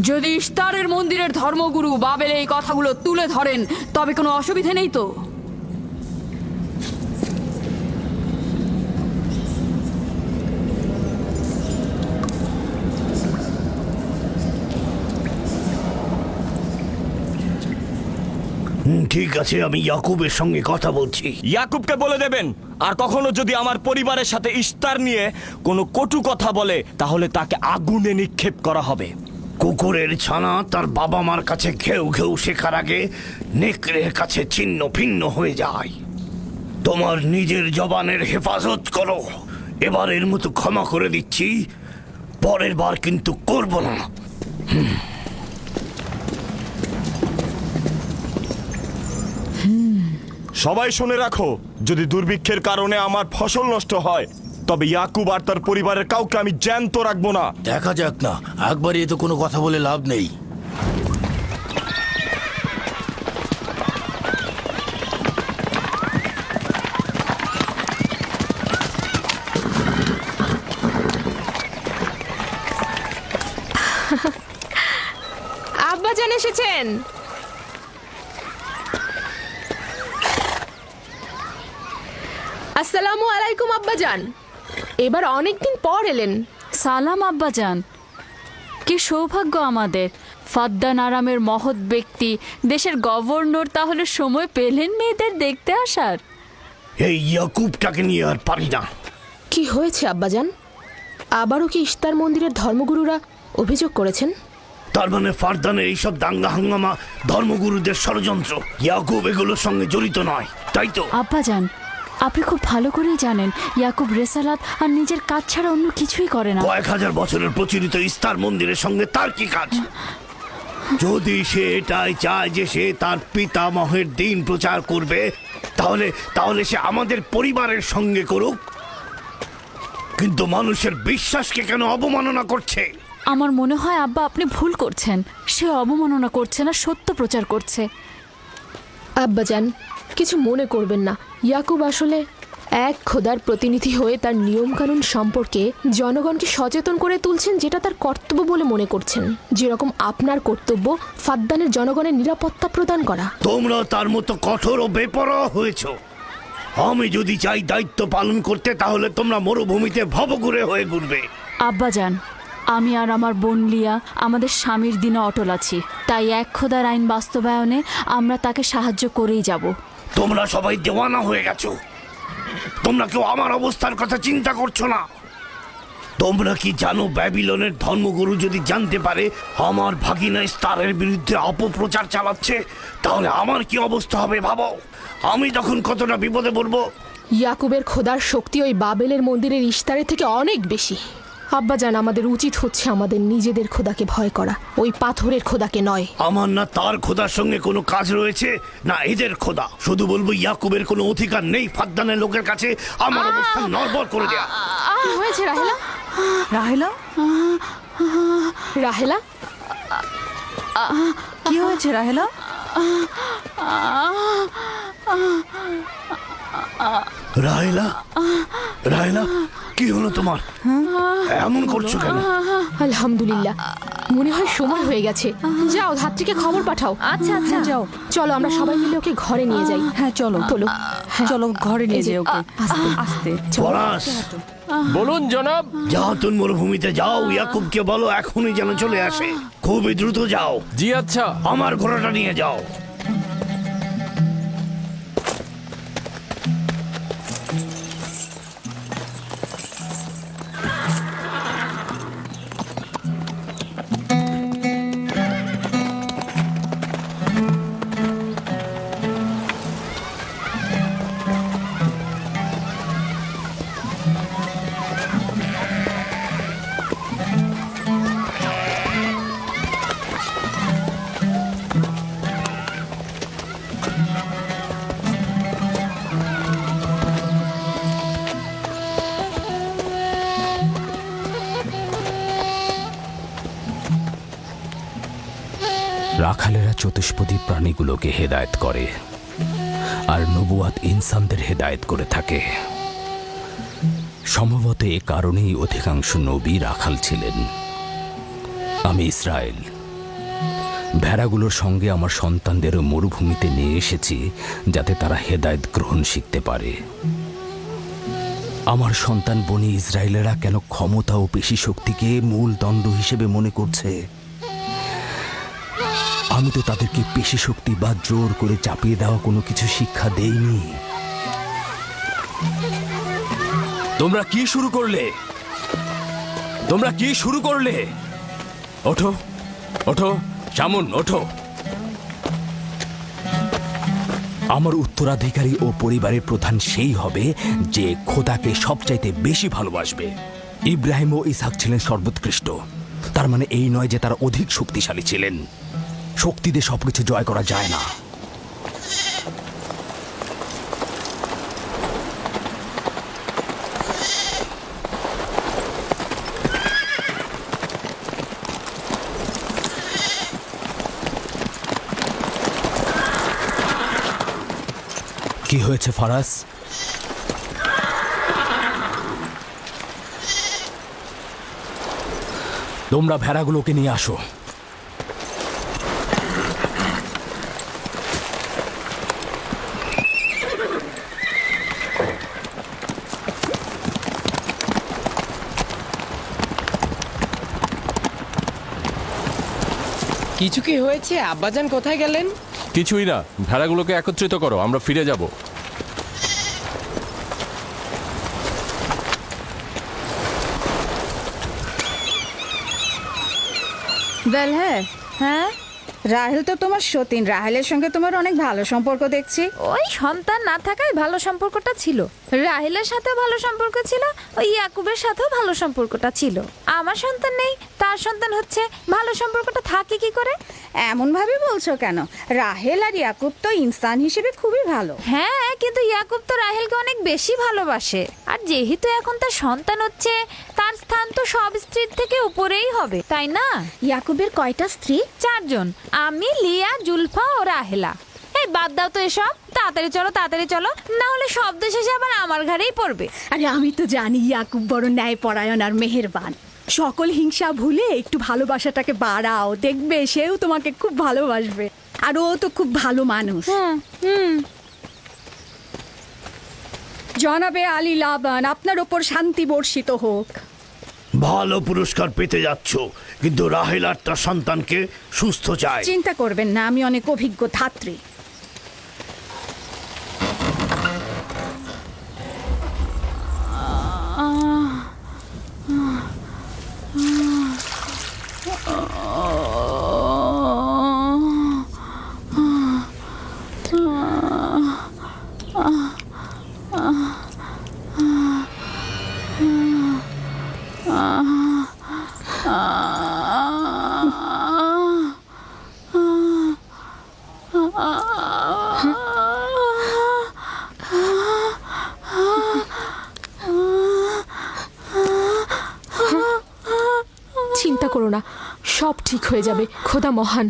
[SPEAKER 2] যদি ইস্তারের মন্দিরের ধর্মগুরু বাবেল এই কথাগুলো তুলে ধরেন তবে কোনো অসুবিধে নেই তো?
[SPEAKER 7] ঠিক আছে, আমি ইয়াকুবের সঙ্গে কথা বলছি।
[SPEAKER 13] ইয়াকুবকে বলে দেবেন, আর কখনো যদি আমার পরিবারের সাথে ইস্তার নিয়ে কোনো কটু কথা বলে তাহলে তাকে আগুনে নিক্ষেপ করা হবে।
[SPEAKER 7] কুকুরের ছানা তার বাবা মার কাছে ঘেউ ঘেউ শেখার আগে নেকড়ের কাছে ছিন্ন ভিন্ন হয়ে যায়। তোমার নিজের জবানের হেফাজত করো। এবারের মতো ক্ষমা করে দিচ্ছি, পরের বার কিন্তু করব না।
[SPEAKER 13] সবাই শুনে রাখো, যদি দুর্ভিক্ষের কারণে আমার ফসল নষ্ট হয় তবে ইয়াকুব আর তার পরিবারের কাউকে আমি জ্যান্ত রাখবো না।
[SPEAKER 1] দেখা যাক না, একবারই তো কোনো কথা বলে লাভ নেই।
[SPEAKER 3] এসেছেন। আসসালামু আলাইকুম আব্বাজান, এবার অনেকদিন পর এলেন।
[SPEAKER 2] সালাম আব্বাজান। কি সৌভাগ্য আমাদের, ফাদ্দান আরামের মহৎ ব্যক্তি দেশের গভর্নর তাহলে সময় পেলেন মেয়েদের দেখতে আসার।
[SPEAKER 7] এই ইয়াকুবটাকে নিয়ে আর পারি না।
[SPEAKER 3] কি হয়েছে আব্বাজান? আবারও কি ইস্তার মন্দিরের ধর্মগুরুরা অভিযোগ করেছেন?
[SPEAKER 7] তার মানে ফারদানের এইসব দাঙ্গা হাঙ্গামা ধর্মগুরুদের ষড়যন্ত্র। ইয়াকুব এগুলোর সঙ্গে জড়িত নয়, তাই তো?
[SPEAKER 2] আব্বাজান, আপনি খুব ভালো করেই জানেন ইয়াকুব রেসালাত আর নিজের কাজ ছাড়া অন্য কিছুই করে না।
[SPEAKER 7] কয়েক হাজার বছরের প্রচলিত ইস্তার মন্দিরের সঙ্গে তার কি কাজ? যদি সে এটাই চায় যে সে তার পিতামহের দিন প্রচার করবে, তাহলে সে আমাদের পরিবারের সঙ্গে করুক। কিন্তু মানুষের বিশ্বাসকে কেন অবমাননা করছে?
[SPEAKER 2] আমার মনে হয় আব্বা আপনি ভুল করছেন। সে অবমাননা করছে না, সত্য প্রচার করছে।
[SPEAKER 3] আব্বাজান, কিছু মনে করবেন না। ইয়াকুব আসলে এক খোদার প্রতিনিধি হয়ে তার নিয়মকানুন সম্পর্কে জনগণকে সচেতন করে তুলছেন, যেটা তার কর্তব্য বলে মনে করছেন। যেরকম আপনার কর্তব্য ফাদ্দানের জনগণের নিরাপত্তা প্রদান করা।
[SPEAKER 7] তোমরা তার মতো কঠোর ও বেপরোয়া হয়েছ। আমি যদি চাই দায়িত্ব পালন করতে, তাহলে তোমরা মরুভূমিতে ভবঘুরে হয়ে ঘুরবে।
[SPEAKER 2] আব্বাজান, আমি আর আমার বোন লিয়া আমাদের স্বামীর দিনে অটল আছি, তাই এক খোদার আইন বাস্তবায়নে আমরা তাকে সাহায্য করেই যাব।
[SPEAKER 7] তোমরা সবাই দেওয়ানা হয়ে গেছো। তোমরা কেউ আমার অবস্থার কথা চিন্তা করছো না। তোমরা কি জানো, ব্যাবিলনের ধর্মগুরু যদি জানতে পারে আমার ভাগিনা ইস্তারের বিরুদ্ধে অপপ্রচার চালাচ্ছে, তাহলে আমার কি অবস্থা হবে ভাবো। আমি তখন কতটা বিপদে পড়বো।
[SPEAKER 3] ইয়াকুবের খোদার শক্তি ওই বাবেলের মন্দিরের ইস্তারের থেকে অনেক বেশি। আব্বাজান, আমাদের উচিত হচ্ছে আমাদের নিজেদের খোদাকে ভয় করা, ওই পাথরের খোদাকে নয়।
[SPEAKER 7] আমার না তার খোদার সঙ্গে কোনো কাজ রয়েছে, না এদের খোদা। শুধু বলবো ইয়াকুবের কোনো অধিকার নেই ফাদ্দানের লোকের কাছে আমার অবস্থান নড়বড় করে দেয়া।
[SPEAKER 3] কি হয়েছে রাহেলা?
[SPEAKER 4] রাহেলা,
[SPEAKER 3] রাহেলা,
[SPEAKER 4] কি হয়েছে রাহেলা?
[SPEAKER 7] রাহেলা, রাহেলা, কি হলো তোমার? এমন করছো কেন?
[SPEAKER 3] আলহামদুলিল্লাহ, মনে হয় সময় হয়ে গেছে। যাও, ধাত্রীকে খবর পাঠাও।
[SPEAKER 4] আচ্ছা আচ্ছা, যাও।
[SPEAKER 3] চলো আমরা সবাই মিলে ওকে ঘরে নিয়ে যাই।
[SPEAKER 4] হ্যাঁ চলো,
[SPEAKER 3] চলো,
[SPEAKER 4] চলো ঘরে নিয়ে যাই ওকে।
[SPEAKER 3] আস্তে
[SPEAKER 4] আস্তে।
[SPEAKER 7] পলাশ,
[SPEAKER 9] বলুন জনাব।
[SPEAKER 7] যাও তুমি মরুভূমিতে যাও, ইয়াকুবকে বলো এখনই যেন চলে আসে। খুবই দ্রুত যাও।
[SPEAKER 9] জি আচ্ছা।
[SPEAKER 7] আমার ঘোড়াটা নিয়ে যাও।
[SPEAKER 1] রাখালেরা চতুষ্পদী প্রাণীগুলোকে হেদায়েত করে, আর নবুয়াত ইনসানদের হেদায়েত করে থাকে। সম্ভবত এ কারণেই অধিকাংশ নবী রাখাল ছিলেন। আমি ইসরায়েল ভেড়াগুলোর সঙ্গে আমার সন্তানদেরও মরুভূমিতে নিয়ে এসেছি, যাতে তারা হেদায়েত গ্রহণ শিখতে পারে। আমার সন্তান বনি ইসরায়েলেরা কেন ক্ষমতা ও পেশি শক্তিকে মূল দণ্ড হিসেবে মনে করছে? আমি তো তাদেরকে পেশি শক্তি বা জোর করে চাপিয়ে দেওয়া কোনো কিছু শিক্ষা দেইনি।
[SPEAKER 6] তোমরা কি শুরু করলে? তোমরা কি শুরু করলে? ওঠো, ওঠো, শামুন, ওঠো।
[SPEAKER 1] আমার উত্তরাধিকারী ও পরিবারের প্রধান সেই হবে যে খোদাকে সবচাইতে বেশি ভালোবাসবে। ইব্রাহিম ও ইসহাক ছিলেন সর্বোৎকৃষ্ট। তার মানে এই নয় যে তারা অধিক শক্তিশালী ছিলেন। শক্তি দিয়ে সবকিছু জয় করা যায় না। কি হয়েছে ফারাজ? তোমরা ভেড়াগুলোকে নিয়ে আসো।
[SPEAKER 11] কিছু কি হয়েছে? আব্বাজান কোথায় গেলেন?
[SPEAKER 9] কিছুই না, ভেড়াগুলোকে একত্রিত করো, আমরা ফিরে যাব।
[SPEAKER 4] বেল হ্যাঁ, রাহেল তো তোমার সতীন। রাহেলের সঙ্গে তোমার অনেক ভালো সম্পর্ক দেখছি।
[SPEAKER 8] ওই সন্তান না থাকায় ভালো সম্পর্কটা ছিল, রাহেলের সাথেও ভালো সম্পর্ক ছিল, ওই ইয়াকুবের সাথেও ভালো সম্পর্কটা ছিল। আমার সন্তান নেই, তার সন্তান হচ্ছে, ভালো সম্পর্কটা থাকে কি করে?
[SPEAKER 4] এমন ভাবে বলছো কেন? রাহেল আর ইয়াকুব তো ইনসান হিসেবে খুবই ভালো।
[SPEAKER 8] হ্যাঁ, কিন্তু ইয়াকুব তো রাহেলকে অনেক বেশি ভালোবাসে, আর যেহেতু এখন তার সন্তান হচ্ছে, তার স্থান তো সব স্ত্রীর থেকে উপরেই হবে, তাই না?
[SPEAKER 4] ইয়াকুবের কয়টা স্ত্রী?
[SPEAKER 8] 4 জন, আমি, লিয়া, জুলফা ও রাহেলা। এই বাদ দাও তো এসব, তাড়াতাড়ি চলো, না হলে শব্দ শেষে আবার আমার ঘাড়েই পড়বে।
[SPEAKER 4] আরে আমি তো জানি ইয়াকুব বড় ন্যায়পরায়ণ আর মেহেরবান। সকল হিংসা ভুলে একটু ভালোবাসাটাকে বাড়াও, দেখবে সেও তোমাকে খুব ভালোবাসবে। আর ও তো খুব ভালো মানুষ। জনাবে আলী লাবান, আপনার ওপর শান্তি বর্ষিত হোক।
[SPEAKER 7] ভালো পুরস্কার পেতে যাচ্ছ, কিন্তু রাহেল আর তার সন্তানকে সুস্থ চায়।
[SPEAKER 4] চিন্তা করবেন না, আমি অনেক অভিজ্ঞ ধাত্রী।
[SPEAKER 3] চিন্তা করো না, সব ঠিক হয়ে যাবে, খোদা মহান।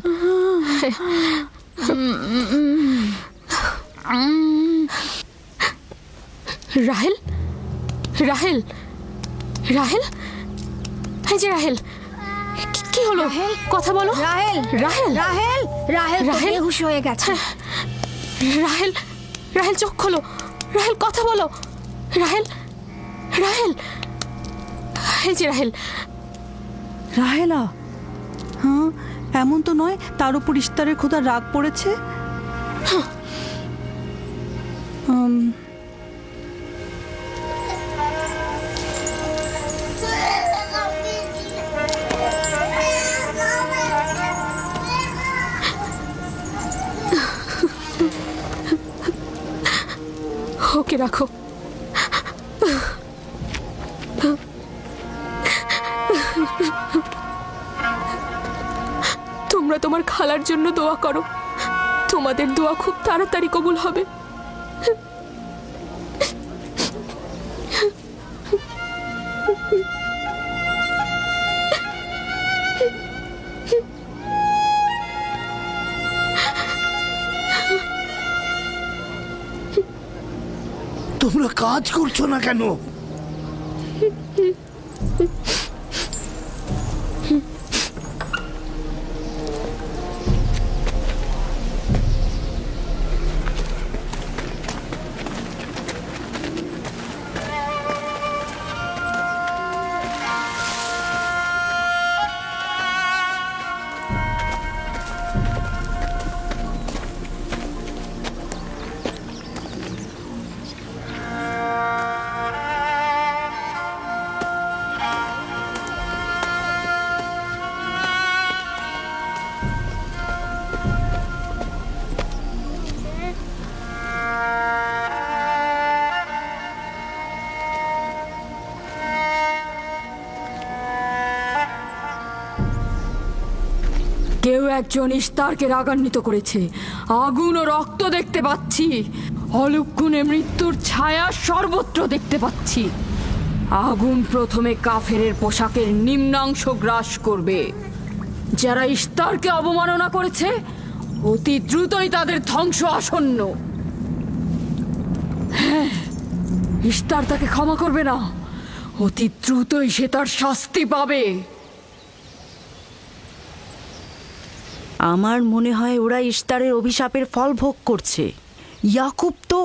[SPEAKER 3] রাহেল, রাহেল, রাহেল, এই যে রাহেল, কি হলো? কথা বলো।
[SPEAKER 4] রাহেল,
[SPEAKER 3] রাহেল,
[SPEAKER 4] রাহেল, রাহেল
[SPEAKER 3] রাহেল?
[SPEAKER 4] বেহুশ হয়ে গেছে।
[SPEAKER 3] রাহেল, রাহেল চোখ খোলো, রাহেল কথা বলো, রাহেল, রাহেল, এই যে রাহেল।
[SPEAKER 4] রাহেলা? হ্যাঁ, এমন তো নয় তার উপর ইস্তারের খোদা রাগ পড়েছে।
[SPEAKER 3] ওকে রাখো। তোমরা তোমার খালার জন্য দোয়া করো, তোমাদের দোয়া খুব তাড়াতাড়ি কবুল হবে।
[SPEAKER 7] তোমরা কাজ করছো না কেন?
[SPEAKER 2] কেউ একজন ইস্তারকে রাগান্বিত করেছে। আগুন ও রক্ত দেখতে পাচ্ছি, অলক্ষণে মৃত্যুর ছায়া সর্বত্র দেখতে পাচ্ছি। আগুন প্রথমে কাফেরের পোশাকের নিম্নাংশ গ্রাস করবে। যারা ইস্তারকে অবমাননা করেছে, অতি দ্রুতই তাদের ধ্বংস আসন্ন। হ্যাঁ, ইস্তার তাকে ক্ষমা করবে না, অতি দ্রুতই সে তার শাস্তি পাবে।
[SPEAKER 4] আমার মনে হয় ওরা ইস্তারের অভিশাপের ফল ভোগ করছে। ইয়াকুব তো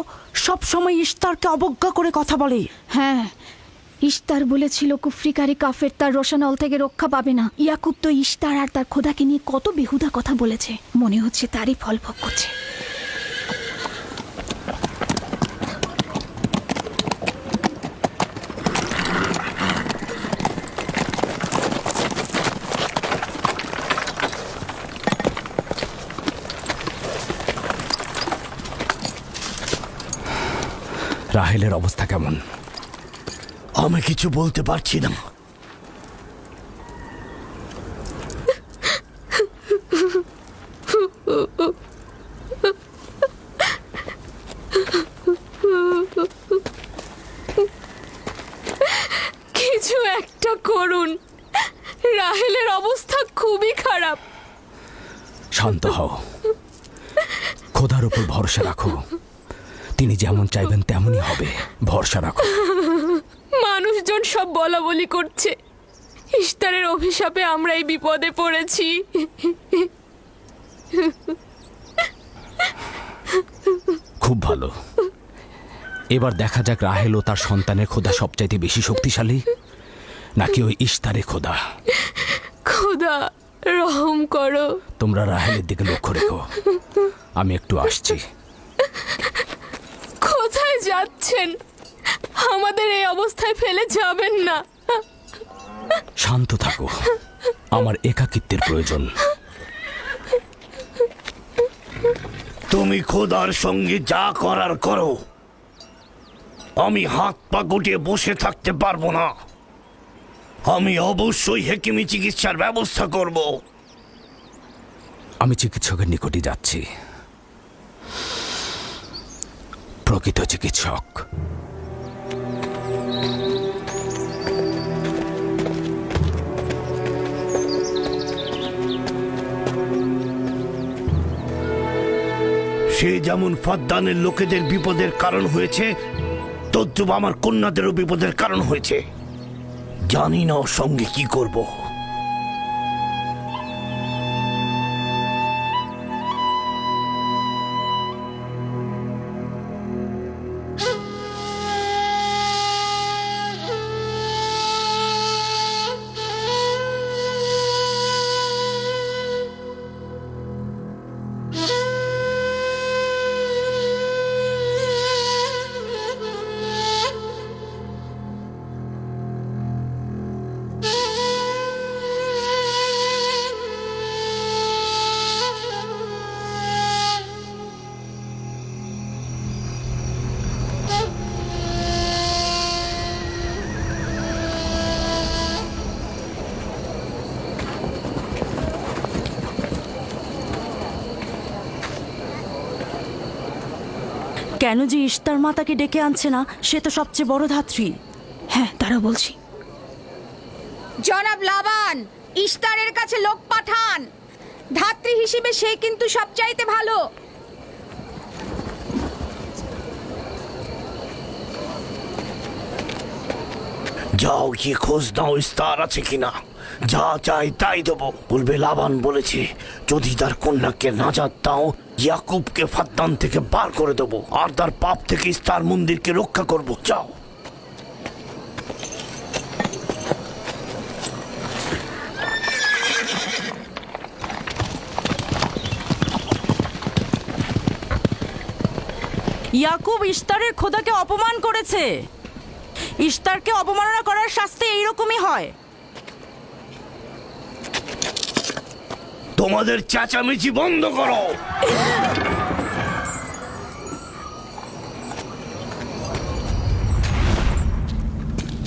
[SPEAKER 4] সব সময় ইস্তারকে অবজ্ঞা করে কথা বলে। হ্যাঁ, ইস্তার বলেছিল কুফরিকারী কাফের তার রোশানল থেকে রক্ষা পাবে না। ইয়াকুব তো ইস্তার আর তার খোদাকে নিয়ে কত বেহুদা কথা বলেছে, মনে হচ্ছে তারই ফল ভোগ করছে।
[SPEAKER 1] রাহেলের অবস্থা কেমন?
[SPEAKER 7] আমি কিছু বলতে পারছি না।
[SPEAKER 3] কিছু একটা করুন, রাহেলের অবস্থা খুবই খারাপ।
[SPEAKER 1] শান্ত হও, খোদার উপর ভরসা রাখো, তিনি যেমন চাইবেন তেমনই হবে, ভরসা রাখো।
[SPEAKER 3] মানুষজন সব বলা বলি করছে, ইস্তারের অভিশাপে আমরা এই বিপদে পড়েছি।
[SPEAKER 1] খুব ভালো, এবার দেখা যাক রাহেল ও তার সন্তানের খোদা সবচাইতে বেশি শক্তিশালী নাকি ওই ইস্তারে খোদা।
[SPEAKER 3] খোদা রহম করো।
[SPEAKER 1] তোমরা রাহেলের দিকে লক্ষ্য রেখো, আমি একটু আসছি।
[SPEAKER 3] কোথায় যাচ্ছেন? আমাদের এই অবস্থায় ফেলে যাবেন না।
[SPEAKER 1] শান্ত থাকো, আমার একাকিত্বের প্রয়োজন।
[SPEAKER 7] তুমি খোদার সঙ্গে যা করার করো, আমি হাত পা গুটিয়ে বসে থাকতে পারবো না। আমি অবশ্যই হেকিমি চিকিৎসার ব্যবস্থা করব।
[SPEAKER 1] আমি চিকিৎসকের নিকটে যাচ্ছি, প্রকৃত চিকিৎসক।
[SPEAKER 7] সে যেমন ফাদ্দানের লোকেদের বিপদের কারণ হয়েছে, তদ্রুপ আমার কন্যাদেরও বিপদের কারণ হয়েছে। জানি না ওর সঙ্গে কি করব।
[SPEAKER 2] কেন যে ইস্তার মাতাকে ডেকে আনছে না, সে তো সবচেয়ে বড় ধাত্রী।
[SPEAKER 4] হ্যাঁ, তারা বলছি।
[SPEAKER 8] জনাব লাবান, ইস্তারের কাছে লোক পাঠান। ধাত্রী হিসেবে সে কিন্তু সবচাইতে ভালো।
[SPEAKER 7] যাও গিয়ে খোঁজ নাও ইস্তার আছে কিনা। যা চাই তাই দেবো। বলবে লাবান বলেছে যদি তার কন্যাকে নাজাত দাও, ইয়াকুবকে ফাদ্দান থেকে বার করে দেবো আর তার পাপ থেকে ইস্তার মন্দিরকে রক্ষা করব। যাও।
[SPEAKER 2] ইয়াকুব ইস্তারের খোদাকে অপমান করেছে। ইস্তারকে অপমাননা করার শাস্তি এইরকমই হয়।
[SPEAKER 7] তোমাদের চেঁচামেচি বন্ধ করো।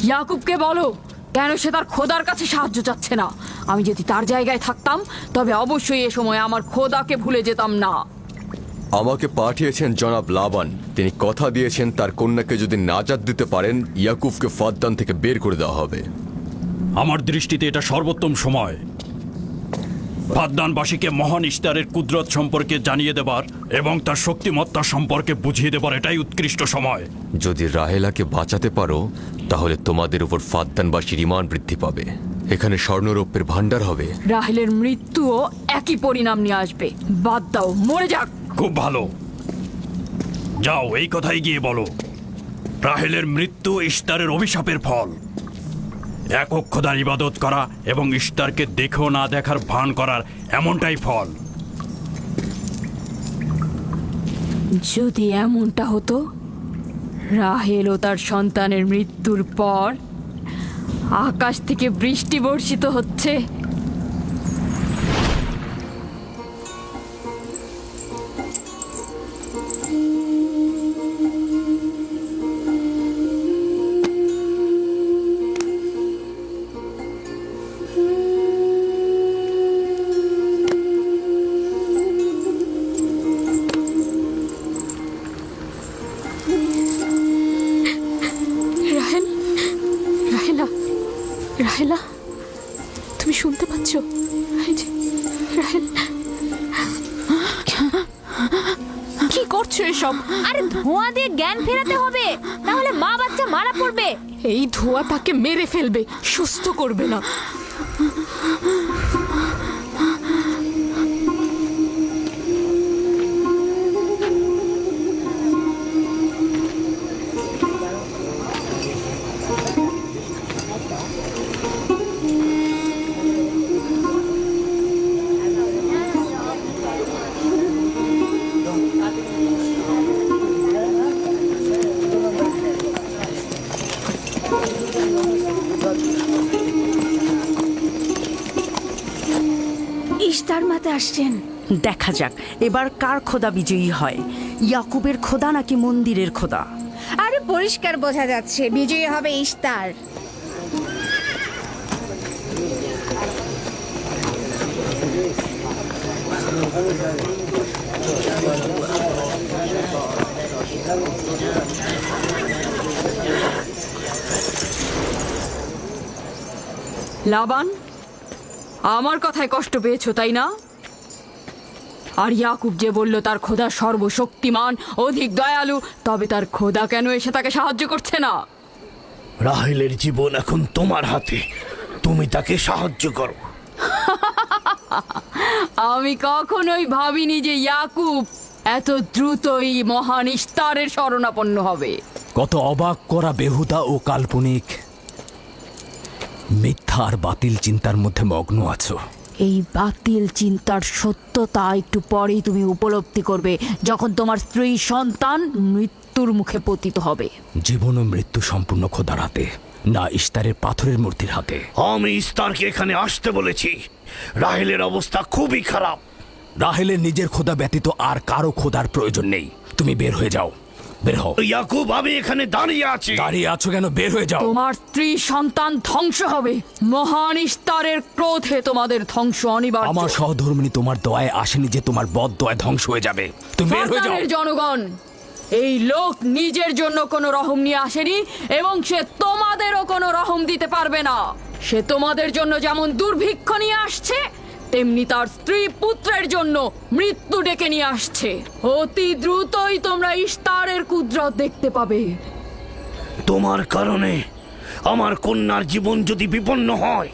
[SPEAKER 2] ইয়াকুবকে বলো কেন সে তার খোদার কাছে সাহায্য চাচ্ছে না। আমি যদি তার জায়গায় থাকতাম তবে অবশ্যই এ সময় আমার খোদাকে ভুলে যেতাম না।
[SPEAKER 14] আমাকে পাঠিয়েছেন জনাব লাবান। তিনি কথা দিয়েছেন তার কন্যাকে যদি নাজাত দিতে পারেন, ইয়াকুবকে ফাদ্দান থেকে বের করে দেওয়া হবে।
[SPEAKER 5] আমার দৃষ্টিতে এটা সর্বোত্তম সময় ফাদ্দানবাসীকে মহান ইস্তারের কুদরত সম্পর্কে জানিয়ে দেবার এবং তার শক্তিমত্তা সম্পর্কে বুঝিয়ে দেবার এটাই উৎকৃষ্ট সময়।
[SPEAKER 14] যদি রাহেলাকে বাঁচাতে পারো তাহলে তোমাদের উপর ফাদ্দানবাসীর ঈমান বৃদ্ধি পাবে। এখানে স্বর্ণরৌপ্যের ভাণ্ডার হবে।
[SPEAKER 2] রাহেলের মৃত্যুও একই পরিণাম নিয়ে আসবে। বাদ দাও, মরে যাক।
[SPEAKER 5] খুব ভালো, যাও এই কথাই গিয়ে বলো। রাহেলের মৃত্যু ইশতারের অভিশাপের ফল। একক খোদার ইবাদত করা এবং ইশতারকে দেখেও না দেখার ভান করার এমনটাই ফল।
[SPEAKER 2] যদি এমনটা হতো, রাহেল ও তার সন্তানের মৃত্যুর পর আকাশ থেকে বৃষ্টি বর্ষিত হচ্ছে,
[SPEAKER 3] রাহেল, রাহেলা, রাহেলা, তুমি শুনতে পাচ্ছ? এই যে, রাহেল, কি করছো এসব?
[SPEAKER 8] আরে ধোঁয়া দিয়ে জ্ঞান ফেরাতে হবে, তাহলে মা বাচ্চা মারা পড়বে।
[SPEAKER 3] এই ধোঁয়া তাকে মেরে ফেলবে, সুস্থ করবে না।
[SPEAKER 4] ইশতার মাতে আসছেন।
[SPEAKER 15] দেখা যাক এবার কার খোদা বিজয়ী হয়, ইয়াকুবের খোদা নাকি মন্দিরের খোদা।
[SPEAKER 4] আরে পরিষ্কার বোঝা যাচ্ছে বিজয়ী হবে ইশতার।
[SPEAKER 2] লাবান, আমার কথায় কষ্ট পেয়েছো তাই না? আর ইয়াকুব যে বলল তার খোদা সর্বশক্তিমান, অধিক দয়ালু, তবে তার খোদা কেন এসে তাকে সাহায্য করছে না?
[SPEAKER 7] রাহেলের জীবন এখন তোমার হাতে, তুমি তাকে সাহায্য করো।
[SPEAKER 2] আমি কখনোই ভাবিনি যে ইয়াকুব এত দ্রুতই মহান ইশতারের শরণাপন্ন হবে।
[SPEAKER 1] কত অবাক করা বেহুদা ও কাল্পনিক মিথ্যা আর বাতিল চিন্তার মধ্যে মগ্ন আছো।
[SPEAKER 2] এই বাতিল চিন্তার সত্যতা একটু পরেই তুমি উপলব্ধি করবে, যখন তোমার স্ত্রী সন্তান মৃত্যুর মুখে পতিত হবে।
[SPEAKER 1] জীবন ও মৃত্যু সম্পূর্ণ খোদার হাতে, না ইশতারের পাথরের মূর্তির হাতে।
[SPEAKER 7] আমি ইস্তারকে এখানে আসতে বলেছি। রাহেলের অবস্থা খুবই খারাপ।
[SPEAKER 1] রাহেলের নিজের খোদা ব্যতীত আর কারো খোদার প্রয়োজন নেই। তুমি বের হয়ে যাও, বের হও।
[SPEAKER 7] ইয়াকুব, আমি এখানে দাঁড়িয়ে আছি।
[SPEAKER 1] দাঁড়িয়ে আছো কেন? বের হয়ে যাও।
[SPEAKER 2] তোমার স্ত্রী সন্তান ধ্বংস হবে। মহান ইশতারের ক্রোধে তোমাদের ধ্বংস অনিবার্য।
[SPEAKER 1] আমার সহধর্মিনী তোমার দয়ায় আসেনি যে তোমার বদ দয়ায় ধ্বংস হয়ে যাবে। তুমি বের হয়ে যাও।
[SPEAKER 2] ফারদানের জনগণ, এই লোক নিজের জন্য কোনো রহম নিয়ে আসেনি এবং সে তোমাদেরও কোনো রহম দিতে পারবে না। সে তোমাদের জন্য যেমন দুর্ভিক্ষ নিয়ে আসছে, তেমনি তার স্ত্রী পুত্রের জন্য মৃত্যু ডেকে নিয়ে আসছে। অতি দ্রুতই তোমরা ইশতারের কুদরত দেখতে পাবে।
[SPEAKER 7] তোমার কারণে আমার কন্যার জীবন যদি বিপন্ন হয়,